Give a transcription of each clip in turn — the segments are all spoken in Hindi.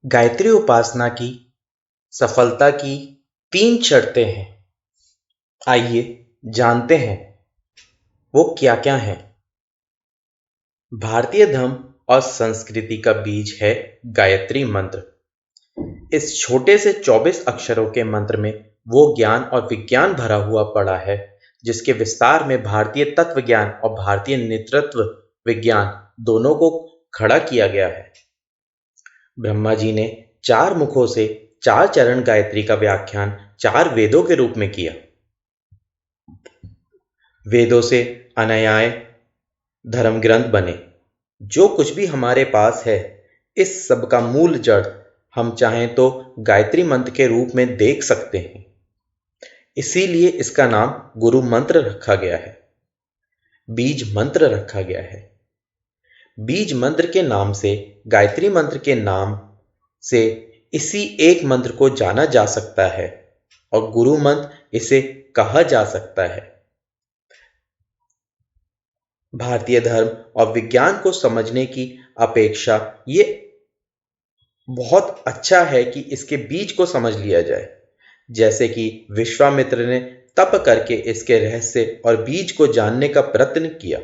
गायत्री उपासना की सफलता की 3 शर्तें हैं। आइए जानते हैं वो क्या-क्या हैं। भारतीय धर्म और संस्कृति का बीज है गायत्री मंत्र। इस छोटे से 24 अक्षरों के मंत्र में वो ज्ञान और विज्ञान भरा हुआ पड़ा है जिसके विस्तार में भारतीय तत्व ज्ञान और भारतीय नेतृत्व विज्ञान दोनों को खड़ा किया गया है। ब्रह्मा जी ने 4 मुखों से 4 चरण गायत्री का व्याख्यान 4 वेदों के रूप में किया। वेदों से अनन्याय धर्म ग्रंथ बने। जो कुछ भी हमारे पास है, इस सब का मूल जड़ हम चाहें तो गायत्री मंत्र के रूप में देख सकते हैं। इसीलिए इसका नाम गुरु मंत्र रखा गया है, बीज मंत्र रखा गया है। बीज मंत्र के नाम से, गायत्री मंत्र के नाम से इसी एक मंत्र को जाना जा सकता है और गुरु मंत्र इसे कहा जा सकता है। भारतीय धर्म और विज्ञान को समझने की अपेक्षा ये बहुत अच्छा है कि इसके बीज को समझ लिया जाए, जैसे कि विश्वामित्र ने तप करके इसके रहस्य और बीज को जानने का प्रयत्न किया।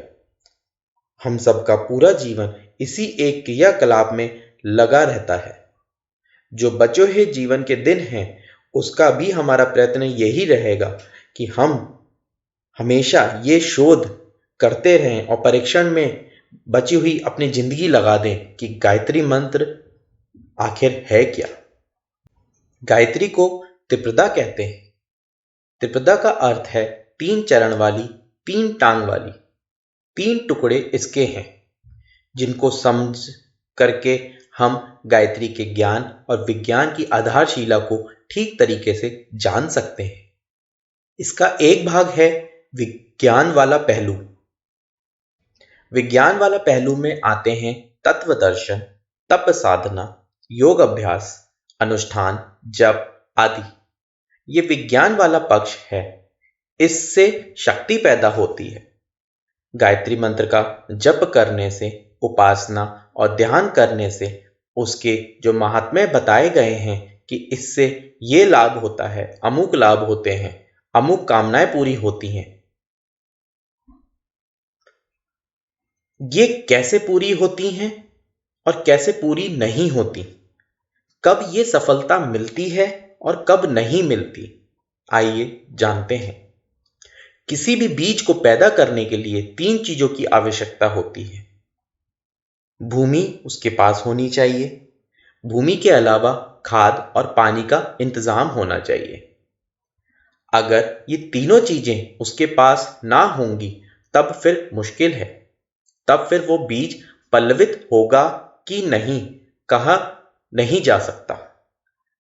हम सबका पूरा जीवन इसी एक क्रियाकलाप में लगा रहता है। जो बचे हुए जीवन के दिन हैं, उसका भी हमारा प्रयत्न यही रहेगा कि हम हमेशा ये शोध करते रहें और परीक्षण में बची हुई अपनी जिंदगी लगा दें कि गायत्री मंत्र आखिर है क्या। गायत्री को त्रिपदा कहते हैं। त्रिपदा का अर्थ है 3 चरण वाली, 3 टांग वाली। 3 टुकड़े इसके हैं जिनको समझ करके हम गायत्री के ज्ञान और विज्ञान की आधारशिला को ठीक तरीके से जान सकते हैं। इसका एक भाग है विज्ञान वाला पहलू। विज्ञान वाला पहलू में आते हैं तत्व दर्शन, तप साधना, योग अभ्यास, अनुष्ठान, जप आदि। ये विज्ञान वाला पक्ष है। इससे शक्ति पैदा होती है। गायत्री मंत्र का जप करने से, उपासना और ध्यान करने से उसके जो महात्म्य बताए गए हैं कि इससे ये लाभ होता है, अमुक लाभ होते हैं, अमुक कामनाएं पूरी होती हैं। ये कैसे पूरी होती हैं और कैसे पूरी नहीं होती, कब ये सफलता मिलती है और कब नहीं मिलती, आइए जानते हैं। किसी भी बीज को पैदा करने के लिए 3 चीजों की आवश्यकता होती है। भूमि उसके पास होनी चाहिए। भूमि के अलावा खाद और पानी का इंतजाम होना चाहिए। अगर ये तीनों चीजें उसके पास ना होंगी तब फिर मुश्किल है। तब फिर वो बीज पल्लवित होगा कि नहीं, कहा नहीं जा सकता।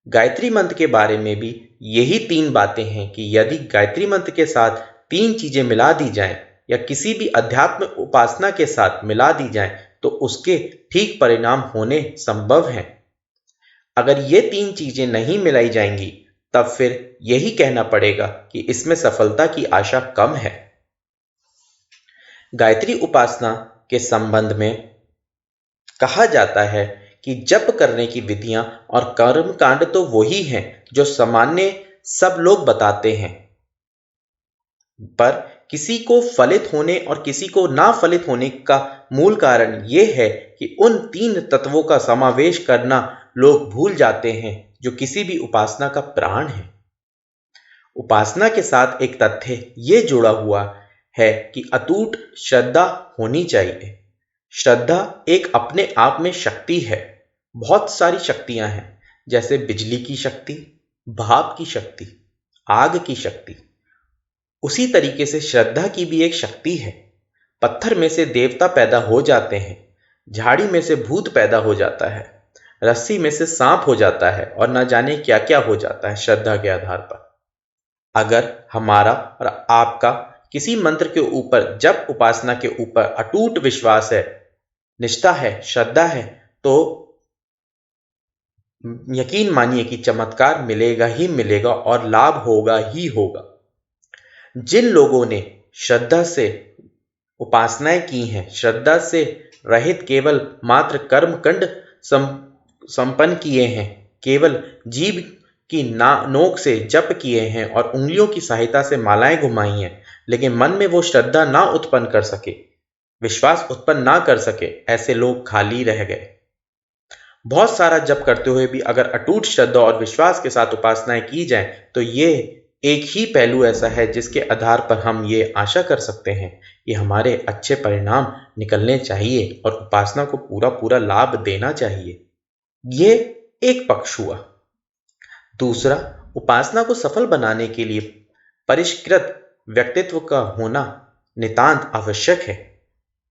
गायत्री मंत्र के बारे में भी यही 3 बातें हैं कि यदि गायत्री मंत्र के साथ 3 चीजें मिला दी जाएं या किसी भी अध्यात्म उपासना के साथ मिला दी जाएं तो उसके ठीक परिणाम होने संभव हैं। अगर ये 3 चीजें नहीं मिलाई जाएंगी तब फिर यही कहना पड़ेगा कि इसमें सफलता की आशा कम है। गायत्री उपासना के संबंध में कहा जाता है कि जप करने की विधियां और कर्म कांड तो वही हैं जो सामान्य सब लोग बताते हैं, पर किसी को फलित होने और किसी को ना फलित होने का मूल कारण यह है कि उन 3 तत्वों का समावेश करना लोग भूल जाते हैं जो किसी भी उपासना का प्राण है। उपासना के साथ एक तथ्य ये जुड़ा हुआ है कि अटूट श्रद्धा होनी चाहिए। श्रद्धा एक अपने आप में शक्ति है। बहुत सारी शक्तियां हैं, जैसे बिजली की शक्ति, भाप की शक्ति, आग की शक्ति। उसी तरीके से श्रद्धा की भी एक शक्ति है। पत्थर में से देवता पैदा हो जाते हैं, झाड़ी में से भूत पैदा हो जाता है, रस्सी में से सांप हो जाता है और न जाने क्या क्या हो जाता है श्रद्धा के आधार पर। अगर हमारा और आपका किसी मंत्र के ऊपर, जप उपासना के ऊपर अटूट विश्वास है, निष्ठा है, श्रद्धा है, तो यकीन मानिए कि चमत्कार मिलेगा ही मिलेगा और लाभ होगा ही होगा। जिन लोगों ने श्रद्धा से उपासनाएं की हैं, श्रद्धा से रहित केवल मात्र कर्मकांड संपन्न किए हैं, केवल जीभ की नोक से जप किए हैं और उंगलियों की सहायता से मालाएं घुमाई हैं, लेकिन मन में वो श्रद्धा ना उत्पन्न कर सके, विश्वास उत्पन्न ना कर सके, ऐसे लोग खाली रह गए। बहुत सारा जप करते हुए भी अगर अटूट श्रद्धा और विश्वास के साथ उपासनाएं की जाएं, तो ये एक ही पहलू ऐसा है जिसके आधार पर हम ये आशा कर सकते हैं कि हमारे अच्छे परिणाम निकलने चाहिए और उपासना को पूरा पूरा लाभ देना चाहिए। ये एक पक्ष हुआ। दूसरा, उपासना को सफल बनाने के लिए परिष्कृत व्यक्तित्व का होना नितांत आवश्यक है।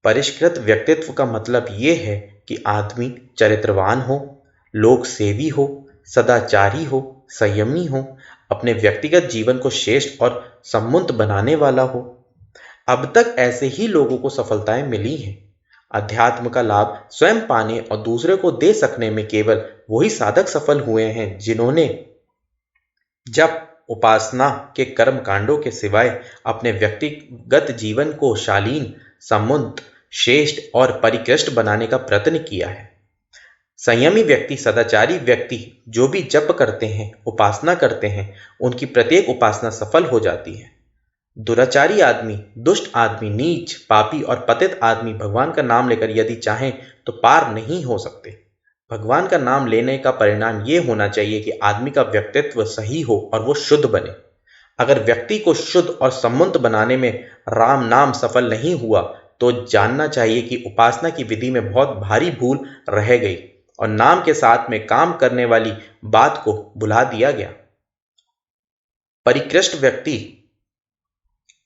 परिष्कृत व्यक्तित्व का मतलब ये है कि आदमी चरित्रवान हो, लोक सेवी हो, सदाचारी हो, संयमी हो, अपने व्यक्तिगत जीवन को श्रेष्ठ और समुन्नत बनाने वाला हो। अब तक ऐसे ही लोगों को सफलताएं मिली हैं। अध्यात्म का लाभ स्वयं पाने और दूसरे को दे सकने में केवल वही साधक सफल हुए हैं जिन्होंने जब उपासना के कर्म कांडों के सिवाय अपने व्यक्तिगत जीवन को शालीन, समुन्नत, श्रेष्ठ और परिकृष्ट बनाने का प्रयत्न किया है। संयमी व्यक्ति, सदाचारी व्यक्ति जो भी जप करते हैं, उपासना करते हैं, उनकी प्रत्येक उपासना सफल हो जाती है। दुराचारी आदमी, दुष्ट आदमी, नीच, पापी और पतित आदमी भगवान का नाम लेकर यदि चाहें तो पार नहीं हो सकते। भगवान का नाम लेने का परिणाम ये होना चाहिए कि आदमी का व्यक्तित्व सही हो और वो शुद्ध बने। अगर व्यक्ति को शुद्ध और समुन्नत बनाने में राम नाम सफल नहीं हुआ तो जानना चाहिए कि उपासना की विधि में बहुत भारी भूल रह गई और नाम के साथ में काम करने वाली बात को भुला दिया गया। परिकृष्ट व्यक्ति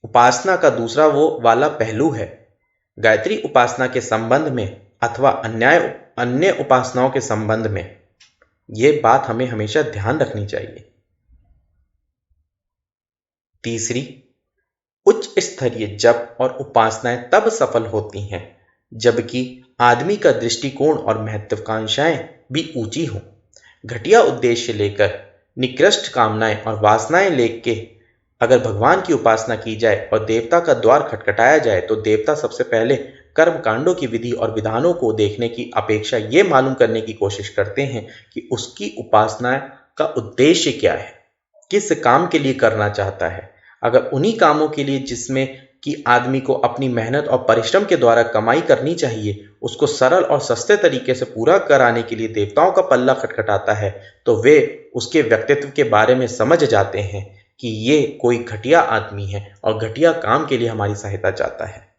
उपासना का दूसरा वो वाला पहलू है। गायत्री उपासना के संबंध में अथवा अन्य उपासनाओं के संबंध में ये बात हमें हमेशा ध्यान रखनी चाहिए। तीसरी, उच्च स्तरीय जप और उपासनाएं तब सफल होती हैं जबकि आदमी का दृष्टिकोण और महत्वाकांक्षाएं भी ऊंची हों। घटिया उद्देश्य लेकर, निकृष्ट कामनाएं और वासनाएं लेके अगर भगवान की उपासना की जाए और देवता का द्वार खटखटाया जाए तो देवता सबसे पहले कर्म कांडों की विधि और विधानों को देखने की अपेक्षा ये मालूम करने की कोशिश करते हैं कि उसकी उपासना का उद्देश्य क्या है, किस काम के लिए करना चाहता है। अगर उन्हीं कामों के लिए जिसमें कि आदमी को अपनी मेहनत और परिश्रम के द्वारा कमाई करनी चाहिए, उसको सरल और सस्ते तरीके से पूरा कराने के लिए देवताओं का पल्ला खटखटाता है, तो वे उसके व्यक्तित्व के बारे में समझ जाते हैं कि ये कोई घटिया आदमी है और घटिया काम के लिए हमारी सहायता चाहता है।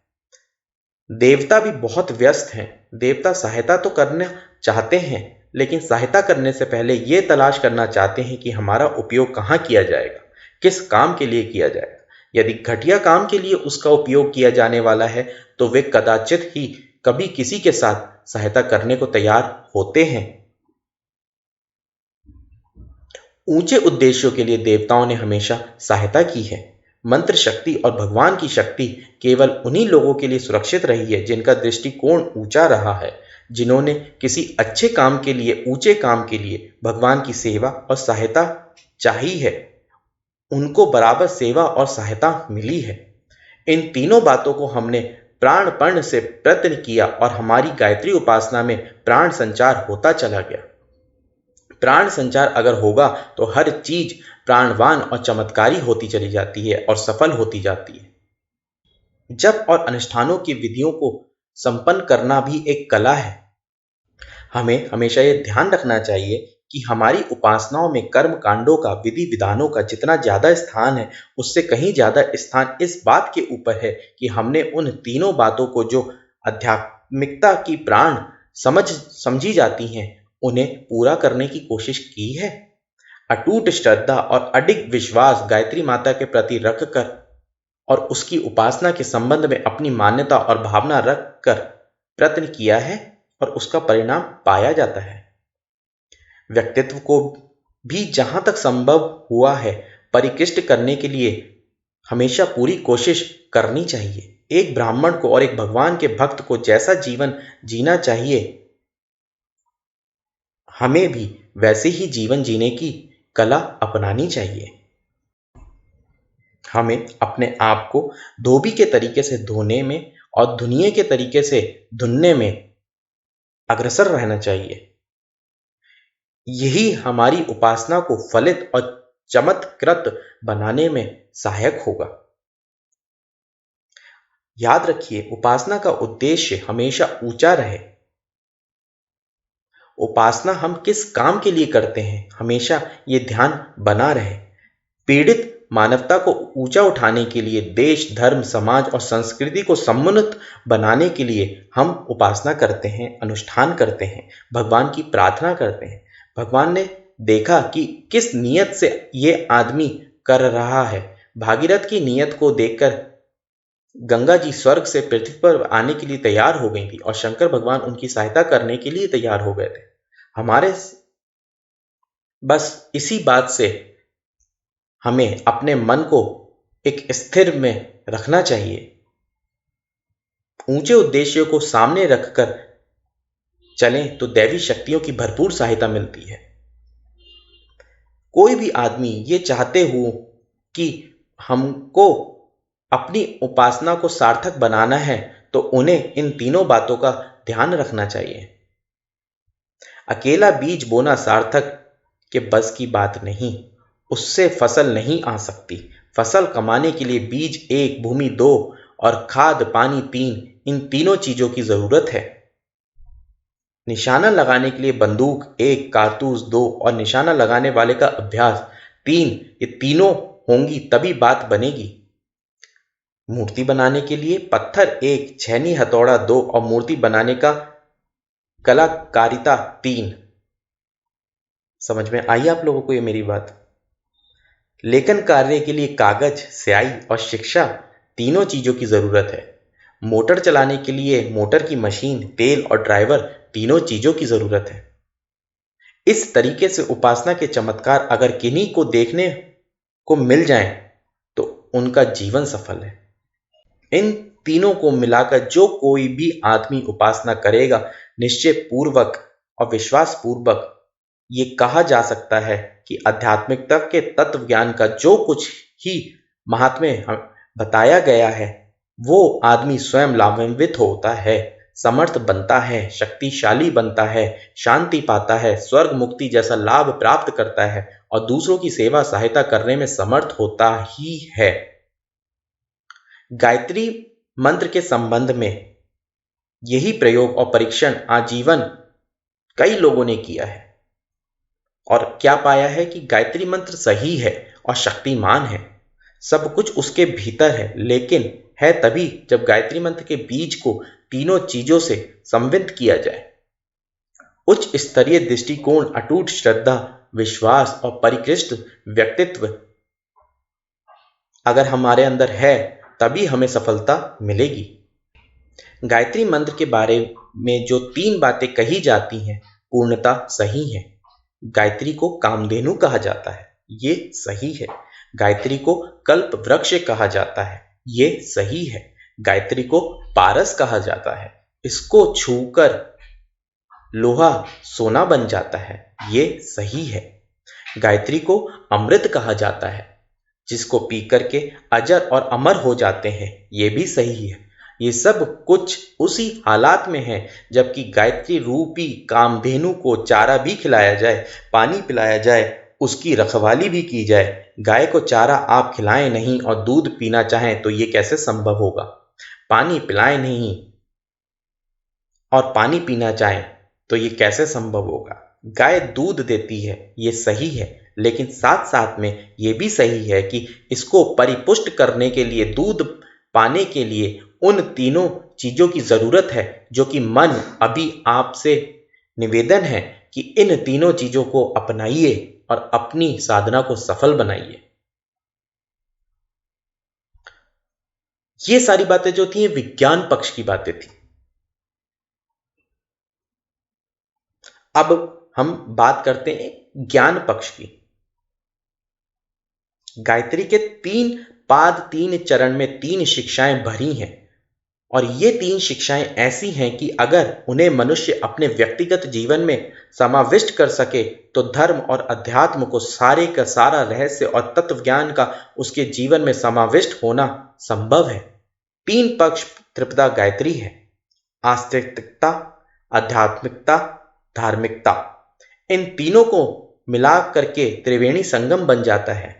देवता भी बहुत व्यस्त हैं। देवता सहायता तो करना चाहते हैं, लेकिन सहायता करने से पहले ये तलाश करना चाहते हैं कि हमारा उपयोग कहाँ किया जाएगा, किस काम के लिए किया जाएगा। यदि घटिया काम के लिए उसका उपयोग किया जाने वाला है तो वे कदाचित ही कभी किसी के साथ सहायता करने को तैयार होते हैं। ऊंचे उद्देश्यों के लिए देवताओं ने हमेशा सहायता की है। मंत्र शक्ति और भगवान की शक्ति केवल उन्हीं लोगों के लिए सुरक्षित रही है जिनका दृष्टिकोण ऊंचा रहा है, जिन्होंने किसी अच्छे काम के लिए, ऊंचे काम के लिए भगवान की सेवा और सहायता चाही है। उनको बराबर सेवा और सहायता मिली है। इन तीनों बातों को हमने प्राणपण से प्रयत्न किया और हमारी गायत्री उपासना में प्राण संचार होता चला गया। प्राण संचार अगर होगा तो हर चीज प्राणवान और चमत्कारी होती चली जाती है और सफल होती जाती है। जप और अनुष्ठानों की विधियों को संपन्न करना भी एक कला है। हमें हमेशा यह ध्यान रखना चाहिए कि हमारी उपासनाओं में कर्म कांडों का, विधि विधानों का जितना ज्यादा स्थान है, उससे कहीं ज्यादा स्थान इस बात के ऊपर है कि हमने उन तीनों बातों को जो आध्यात्मिकता की प्राण समझी जाती हैं, उन्हें पूरा करने की कोशिश की है। अटूट श्रद्धा और अडिग विश्वास गायत्री माता के प्रति रखकर और उसकी उपासना के संबंध में अपनी मान्यता और भावना रखकर प्रयत्न किया है और उसका परिणाम पाया जाता है। व्यक्तित्व को भी जहां तक संभव हुआ है परिकृष्ट करने के लिए हमेशा पूरी कोशिश करनी चाहिए। एक ब्राह्मण को और एक भगवान के भक्त को जैसा जीवन जीना चाहिए, हमें भी वैसे ही जीवन जीने की कला अपनानी चाहिए। हमें अपने आप को धोबी के तरीके से धोने में और धुनिये के तरीके से धुनने में अग्रसर रहना चाहिए। यही हमारी उपासना को फलित और चमत्कृत बनाने में सहायक होगा। याद रखिए, उपासना का उद्देश्य हमेशा ऊंचा रहे। उपासना हम किस काम के लिए करते हैं, हमेशा ये ध्यान बना रहे। पीड़ित मानवता को ऊंचा उठाने के लिए, देश, धर्म, समाज और संस्कृति को समुन्नत बनाने के लिए हम उपासना करते हैं, अनुष्ठान करते हैं, भगवान की प्रार्थना करते हैं। भगवान ने देखा कि किस नियत से ये आदमी कर रहा है। भागीरथ की नियत को देखकर गंगा जी स्वर्ग से पृथ्वी पर आने के लिए तैयार हो गई थी और शंकर भगवान उनकी सहायता करने के लिए तैयार हो गए थे। हमारे बस इसी बात से हमें अपने मन को एक स्थिर में रखना चाहिए। ऊंचे उद्देश्यों को सामने रखकर चलें तो दैवी शक्तियों की भरपूर सहायता मिलती है। कोई भी आदमी ये चाहते हो कि हमको अपनी उपासना को सार्थक बनाना है तो उन्हें इन तीनों बातों का ध्यान रखना चाहिए। अकेला बीज बोना सार्थक के बस की बात नहीं, उससे फसल नहीं आ सकती। फसल कमाने के लिए बीज 1, भूमि 2 और खाद पानी 3, इन तीनों चीजों की जरूरत है। निशाना लगाने के लिए बंदूक 1, कारतूस 2 और निशाना लगाने वाले का अभ्यास 3, ये तीनों होंगी तभी बात बनेगी। मूर्ति बनाने के लिए पत्थर 1, छेनी हथौड़ा 2 और मूर्ति बनाने का कलाकारिता 3। समझ में आई आप लोगों को ये मेरी बात? लेखन कार्य के लिए कागज, स्याही और शिक्षा, तीनों चीजों की जरूरत है। मोटर चलाने के लिए मोटर की मशीन, तेल और ड्राइवर, तीनों चीजों की जरूरत है। इस तरीके से उपासना के चमत्कार अगर किन्हीं को देखने को मिल जाएं तो उनका जीवन सफल है। इन तीनों को मिलाकर जो कोई भी आदमी उपासना करेगा, निश्चय पूर्वक और विश्वास पूर्वक ये कहा जा सकता है कि आध्यात्मिकता के तत्व ज्ञान का जो कुछ ही महात्म्य बताया गया है वो आदमी स्वयं लाभान्वित होता है, समर्थ बनता है, शक्तिशाली बनता है, शांति पाता है, स्वर्ग मुक्ति जैसा लाभ प्राप्त करता है और दूसरों की सेवा सहायता करने में समर्थ होता ही है। गायत्री मंत्र के संबंध में यही प्रयोग और परीक्षण आजीवन कई लोगों ने किया है और क्या पाया है कि गायत्री मंत्र सही है और शक्तिमान है। सब कुछ उसके भीतर है, लेकिन है तभी जब गायत्री मंत्र के बीज को तीनों चीजों से संवित किया जाए। उच्च स्तरीय दृष्टिकोण, अटूट श्रद्धा, विश्वास और परिकृष्ट व्यक्तित्व अगर हमारे अंदर है तभी हमें सफलता मिलेगी। गायत्री मंत्र के बारे में जो 3 बातें कही जाती हैं पूर्णता सही है। गायत्री को कामधेनु कहा जाता है, ये सही है। गायत्री को कल्प वृक्ष कहा जाता है, ये सही है। गायत्री को पारस कहा जाता है, इसको छूकर लोहा सोना बन जाता है, ये सही है। गायत्री को अमृत कहा जाता है, जिसको पी करके अजर और अमर हो जाते हैं, ये भी सही है। ये सब कुछ उसी हालात में है जबकि गायत्री रूपी कामधेनु को चारा भी खिलाया जाए, पानी पिलाया जाए, उसकी रखवाली भी की जाए। गाय को चारा आप खिलाएं नहीं और दूध पीना चाहें तो ये कैसे संभव होगा? पानी पिलाएं नहीं और पानी पीना चाहें तो ये कैसे संभव होगा? गाय दूध देती है, ये सही है, लेकिन साथ साथ में ये भी सही है कि इसको परिपुष्ट करने के लिए, दूध पाने के लिए उन तीनों चीजों की जरूरत है, जो कि मन अभी आपसे निवेदन है कि इन तीनों चीजों को अपनाइए और अपनी साधना को सफल बनाइए। ये सारी बातें जो थी विज्ञान पक्ष की बातें थी। अब हम बात करते हैं ज्ञान पक्ष की। गायत्री के 3 पाद, 3 चरण में 3 शिक्षाएं भरी हैं और ये 3 शिक्षाएं ऐसी हैं कि अगर उन्हें मनुष्य अपने व्यक्तिगत जीवन में समाविष्ट कर सके तो धर्म और अध्यात्म को सारे का सारा रहस्य और तत्व ज्ञान का उसके जीवन में समाविष्ट होना संभव है। 3 पक्ष त्रिपदा गायत्री है: आस्तिकता, आध्यात्मिकता, धार्मिकता। इन तीनों को मिला करके त्रिवेणी संगम बन जाता है।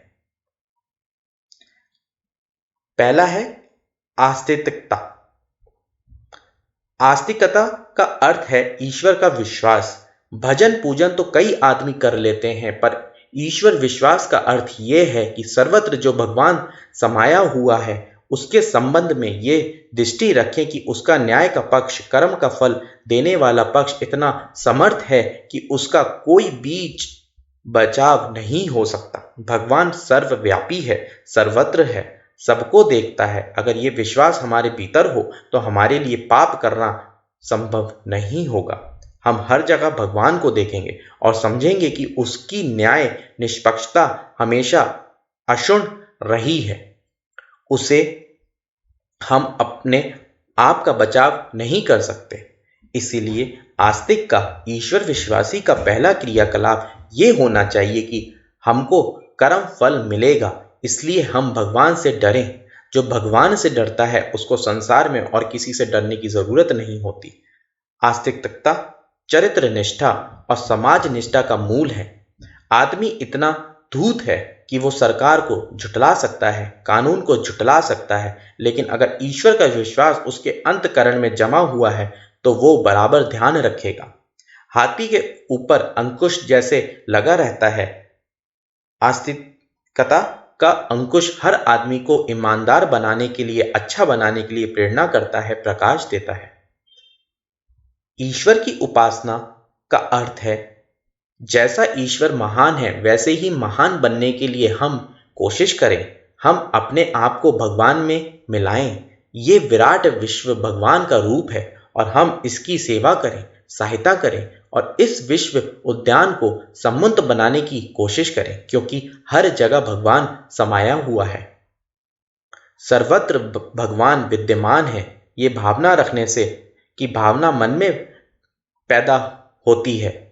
पहला है आस्तिकता। आस्तिकता का अर्थ है ईश्वर का विश्वास। भजन पूजन तो कई आदमी कर लेते हैं, पर ईश्वर विश्वास का अर्थ यह है कि सर्वत्र जो भगवान समाया हुआ है उसके संबंध में ये दृष्टि रखें कि उसका न्याय का पक्ष, कर्म का फल देने वाला पक्ष इतना समर्थ है कि उसका कोई बीच बचाव नहीं हो सकता। भगवान सर्वव्यापी है, सर्वत्र है, सबको देखता है। अगर ये विश्वास हमारे भीतर हो तो हमारे लिए पाप करना संभव नहीं होगा। हम हर जगह भगवान को देखेंगे और समझेंगे कि उसकी न्याय निष्पक्षता हमेशा अक्षुण्ण रही है। उसे हम अपने आप का बचाव नहीं कर सकते। इसीलिए आस्तिक का, ईश्वर विश्वासी का पहला क्रियाकलाप ये होना चाहिए कि हमको कर्म फल मिलेगा, इसलिए हम भगवान से डरें। जो भगवान से डरता है उसको संसार में और किसी से डरने की जरूरत नहीं होती। आस्तिकता चरित्र निष्ठा और समाज निष्ठा का मूल है। आदमी इतना धूर्त है कि वो सरकार को झुठला सकता है, कानून को झुठला सकता है, लेकिन अगर ईश्वर का विश्वास उसके अंतःकरण में जमा हुआ है तो वो बराबर ध्यान रखेगा। हाथी के ऊपर अंकुश जैसे लगा रहता है, आस्तिकता का अंकुश हर आदमी को ईमानदार बनाने के लिए, अच्छा बनाने के लिए प्रेरणा करता है, प्रकाश देता है। ईश्वर की उपासना का अर्थ है जैसा ईश्वर महान है वैसे ही महान बनने के लिए हम कोशिश करें। हम अपने आप को भगवान में मिलाएं। ये विराट विश्व भगवान का रूप है और हम इसकी सेवा करें, सहायता करें और इस विश्व उद्यान को समुन्नत बनाने की कोशिश करें, क्योंकि हर जगह भगवान समाया हुआ है। सर्वत्र भगवान विद्यमान है। ये भावना रखने से कि भावना मन में पैदा होती है।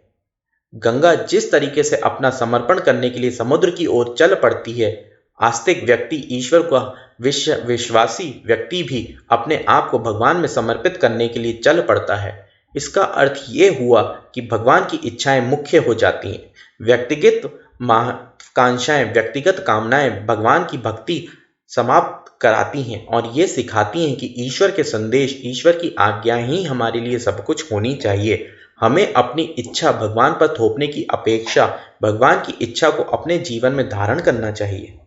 गंगा जिस तरीके से अपना समर्पण करने के लिए समुद्र की ओर चल पड़ती है, आस्तिक व्यक्ति, ईश्वर का विश्वासी व्यक्ति भी अपने आप को भगवान में समर्पित करने के लिए चल पड़ता है। इसका अर्थ ये हुआ कि भगवान की इच्छाएं मुख्य हो जाती हैं। व्यक्तिगत महत्वाकांक्षाएं, व्यक्तिगत कामनाएं भगवान की भक्ति समाप्त कराती हैं और ये सिखाती हैं कि ईश्वर के संदेश, ईश्वर की आज्ञा ही हमारे लिए सब कुछ होनी चाहिए। हमें अपनी इच्छा भगवान पर थोपने की अपेक्षा भगवान की इच्छा को अपने जीवन में धारण करना चाहिए।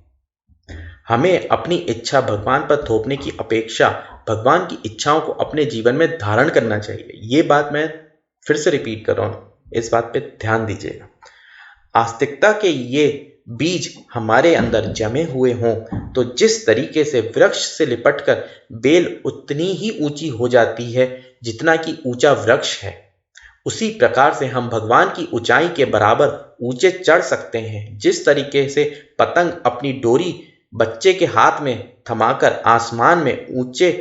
हमें अपनी इच्छा भगवान पर थोपने की अपेक्षा भगवान की इच्छाओं को अपने जीवन में धारण करना चाहिए। ये बात मैं फिर से रिपीट कर रहा हूँ, इस बात पे ध्यान दीजिएगा। आस्तिकता के ये बीज हमारे अंदर जमे हुए हों तो जिस तरीके से वृक्ष से लिपटकर बेल उतनी ही ऊंची हो जाती है जितना कि ऊंचा वृक्ष है, उसी प्रकार से हम भगवान की ऊंचाई के बराबर ऊंचे चढ़ सकते हैं। जिस तरीके से पतंग अपनी डोरी बच्चे के हाथ में थमाकर आसमान में ऊंचे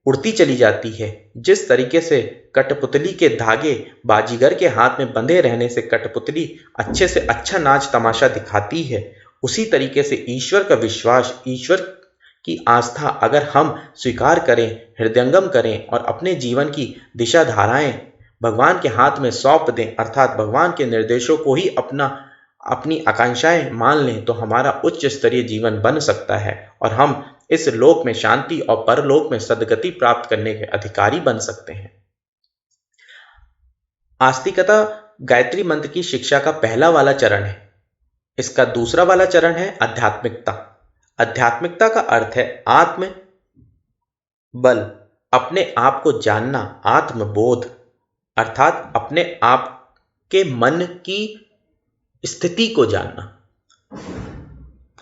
उड़ती चली जाती है, जिस तरीके से कठपुतली के धागे बाजीगर के हाथ में बंधे रहने से कठपुतली अच्छे से अच्छा नाच तमाशा दिखाती है, उसी तरीके से ईश्वर का विश्वास, ईश्वर की आस्था अगर हम स्वीकार करें, हृदयंगम करें और अपने जीवन की दिशा धाराएं भगवान के हाथ में सौंप दें, अर्थात भगवान के निर्देशों को ही अपनी आकांक्षाएं मान लें, तो हमारा उच्च स्तरीय जीवन बन सकता है और हम इस लोक में शांति और परलोक में सद्गति प्राप्त करने के अधिकारी बन सकते हैं। आस्तिकता गायत्री मंत्र की शिक्षा का पहला वाला चरण है। इसका दूसरा वाला चरण है आध्यात्मिकता। आध्यात्मिकता का अर्थ है आत्म बल, अपने आप को जानना, आत्मबोध, अर्थात अपने आप के मन की स्थिति को जानना।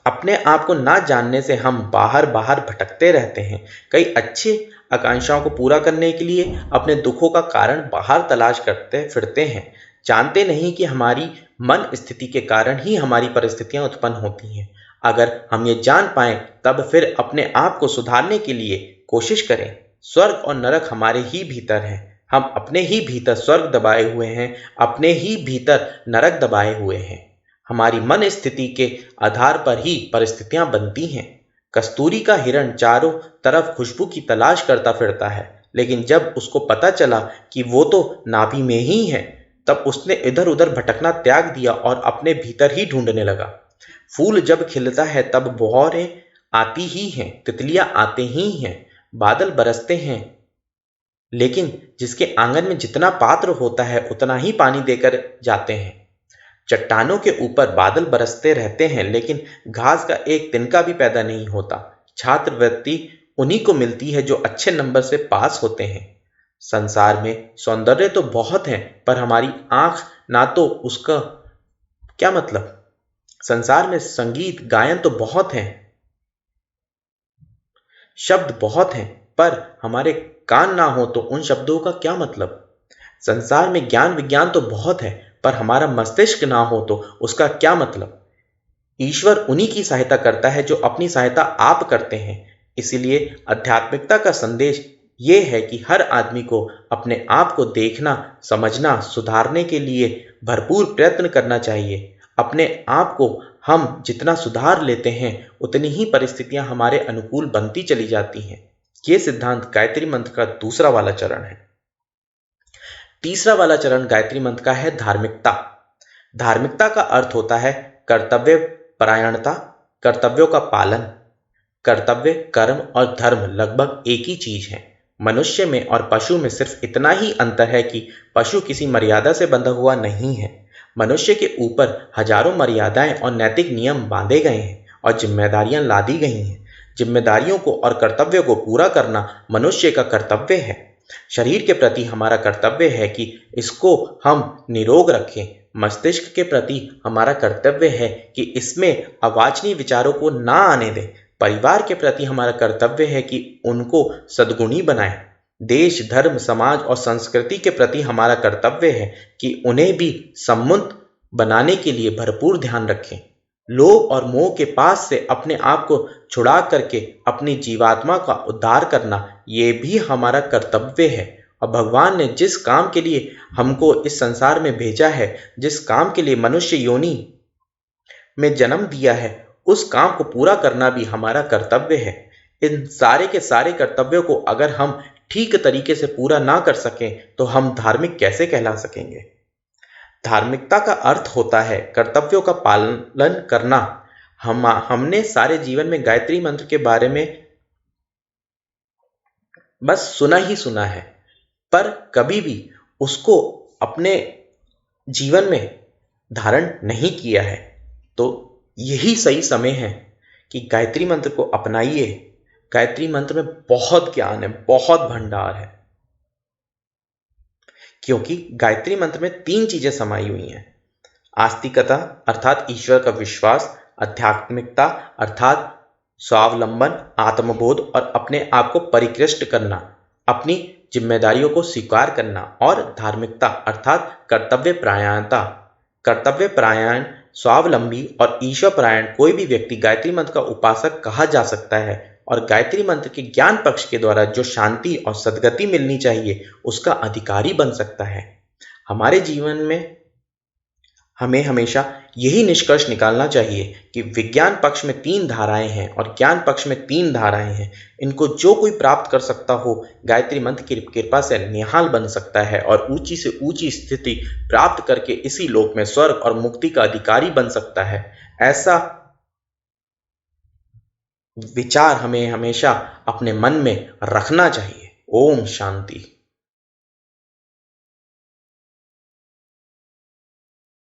अपने आप को ना जानने से हम बाहर भटकते रहते हैं। कई अच्छी आकांक्षाओं को पूरा करने के लिए अपने दुखों का कारण बाहर तलाश करते फिरते हैं, जानते नहीं कि हमारी मन स्थिति के कारण ही हमारी परिस्थितियां उत्पन्न होती हैं। अगर हम ये जान पाएं तब फिर अपने आप को सुधारने के लिए कोशिश करें। स्वर्ग और नरक हमारे ही भीतर है। हम अपने ही भीतर स्वर्ग दबाए हुए हैं, अपने ही भीतर नरक दबाए हुए हैं। हमारी मन स्थिति के आधार पर ही परिस्थितियां बनती हैं। कस्तूरी का हिरण चारों तरफ खुशबू की तलाश करता फिरता है, लेकिन जब उसको पता चला कि वो तो नाभि में ही है, तब उसने इधर उधर भटकना त्याग दिया और अपने भीतर ही ढूंढने लगा। फूल जब खिलता है तब बौरें आती ही हैं, तितलियां आते ही हैं, बादल बरसते हैं, लेकिन जिसके आंगन में जितना पात्र होता है उतना ही पानी देकर जाते हैं। चट्टानों के ऊपर बादल बरसते रहते हैं, लेकिन घास का एक तिनका भी पैदा नहीं होता। छात्रवृत्ति उन्हीं को मिलती है जो अच्छे नंबर से पास होते हैं। संसार में सौंदर्य तो बहुत है, पर हमारी आंख ना तो उसका क्या मतलब। संसार में संगीत गायन तो बहुत हैं, शब्द बहुत हैं, पर हमारे कान ना हो तो उन शब्दों का क्या मतलब। संसार में ज्ञान विज्ञान तो बहुत है, पर हमारा मस्तिष्क ना हो तो उसका क्या मतलब। ईश्वर उन्हीं की सहायता करता है जो अपनी सहायता आप करते हैं। इसीलिए आध्यात्मिकता का संदेश ये है कि हर आदमी को अपने आप को देखना, समझना, सुधारने के लिए भरपूर प्रयत्न करना चाहिए। अपने आप को हम जितना सुधार लेते हैं उतनी ही परिस्थितियां हमारे अनुकूल बनती चली जाती हैं। ये सिद्धांत गायत्री मंत्र का दूसरा वाला चरण है। तीसरा वाला चरण गायत्री मंत्र का है धार्मिकता। धार्मिकता का अर्थ होता है कर्तव्य परायणता, कर्तव्यों का पालन। कर्तव्य, कर्म और धर्म लगभग एक ही चीज है। मनुष्य में और पशु में सिर्फ इतना ही अंतर है कि पशु किसी मर्यादा से बंधा हुआ नहीं है। मनुष्य के ऊपर हजारों मर्यादाएं और नैतिक नियम बांधे गए हैं और जिम्मेदारियां लादी गई हैं। जिम्मेदारियों को और कर्तव्यों को पूरा करना मनुष्य का कर्तव्य है। शरीर के प्रति हमारा कर्तव्य है कि इसको हम निरोग रखें। मस्तिष्क के प्रति हमारा कर्तव्य है कि इसमें अवांछनीय विचारों को ना आने दें। परिवार के प्रति हमारा कर्तव्य है कि उनको सद्गुणी बनाएं। देश, धर्म, समाज और संस्कृति के प्रति हमारा कर्तव्य है कि उन्हें भी समुन्नत बनाने के लिए भरपूर ध्यान रखें। लोभ और मोह के पास से अपने आप को छुड़ा करके अपनी जीवात्मा का उद्धार करना, ये भी हमारा कर्तव्य है। और भगवान ने जिस काम के लिए हमको इस संसार में भेजा है, जिस काम के लिए मनुष्य योनि में जन्म दिया है, उस काम को पूरा करना भी हमारा कर्तव्य है। इन सारे के सारे कर्तव्यों को अगर हम ठीक तरीके से पूरा ना कर सकें तो हम धार्मिक कैसे कहला सकेंगे। धार्मिकता का अर्थ होता है कर्तव्यों का पालन करना। हमने सारे जीवन में गायत्री मंत्र के बारे में बस सुना ही सुना है, पर कभी भी उसको अपने जीवन में धारण नहीं किया है। तो यही सही समय है कि गायत्री मंत्र को अपनाइए। गायत्री मंत्र में बहुत ज्ञान है, बहुत भंडार है, क्योंकि गायत्री मंत्र में 3 चीजें समाई हुई हैं। आस्तिकता अर्थात ईश्वर का विश्वास, आध्यात्मिकता अर्थात स्वावलंबन, आत्मबोध और अपने आप को परिकृष्ट करना, अपनी जिम्मेदारियों को स्वीकार करना, और धार्मिकता अर्थात कर्तव्य परायणता। कर्तव्य परायण, स्वावलंबी और ईश्वर परायण कोई भी व्यक्ति गायत्री मंत्र का उपासक कहा जा सकता है और गायत्री मंत्र के ज्ञान पक्ष के द्वारा जो शांति और सद्गति मिलनी चाहिए उसका अधिकारी बन सकता है। हमारे जीवन में हमें हमेशा यही निष्कर्ष निकालना चाहिए कि विज्ञान पक्ष में 3 धाराएं हैं और ज्ञान पक्ष में 3 धाराएं हैं। इनको जो कोई प्राप्त कर सकता हो गायत्री मंत्र की कृपा से निहाल बन सकता है और ऊंची से ऊंची स्थिति प्राप्त करके इसी लोक में स्वर्ग और मुक्ति का अधिकारी बन सकता है। ऐसा विचार हमें हमेशा अपने मन में रखना चाहिए। ओम शांति।